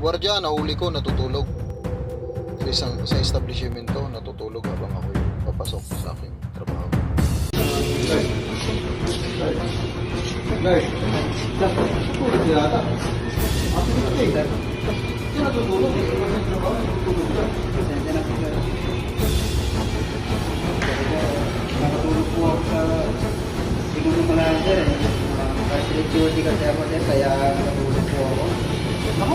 Guardia, nahuli ko, natutulog. Sa establishmento, natutulog habang ako papasok sa aking trabaho. Nakatulog po ako sa siguro manager eh. Kasi duty kasi ako din, kaya nakatulog po ako. Ako,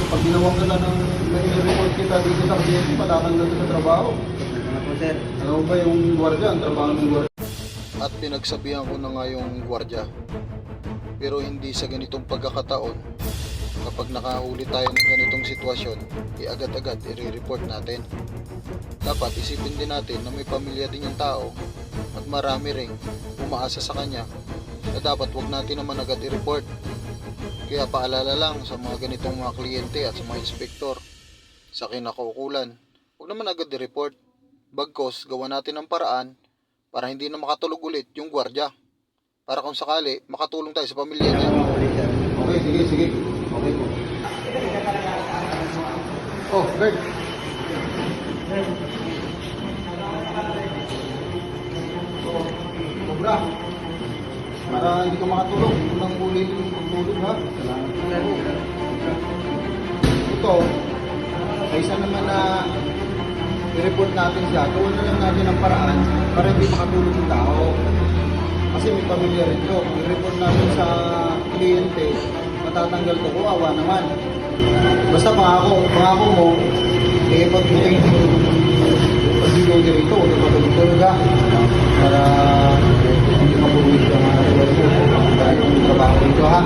pag ginawa ka na ng report kita dito sa PNP, matatanggal ka sa trabaho. Ano po sir? Ano ba yung gwardiya, ang trabaho ng gwardiya? At pinagsabihan ko na nga yung gwardiya. Pero hindi sa ganitong pagkakataon. Kapag nakahuli tayo ng ganitong sitwasyon, agad-agad i-report natin. Dapat isipin din natin na may pamilya din yung tao at marami ring umaasa sa kanya na dapat wag natin naman agad i-report. Kaya paalala lang sa mga ganitong mga kliyente at sa mga inspektor sa kinakaukulan, wag naman agad i-report. Bagkos, gawa natin ng paraan para hindi na makatulog ulit yung gwardiya. Para kung sakali, makatulong tayo sa pamilya niya. Okay, sige. Okay po. Oh, Bert. Cobra. Para hindi ka makatulog, unang ulit yung pagtulog ha. Ito, kaysa naman na i-report natin siya, gawin na lang natin ang paraan para hindi makatulog yung tao. Kasi may pamilya rin ito. I-report natin sa kliyente, matatanggal to, kawawa naman. Basta pangako mo, pag pag-ilaw dito, tulog ka. Para hindi mabulit ka mga dahil yung trabaho dito ha.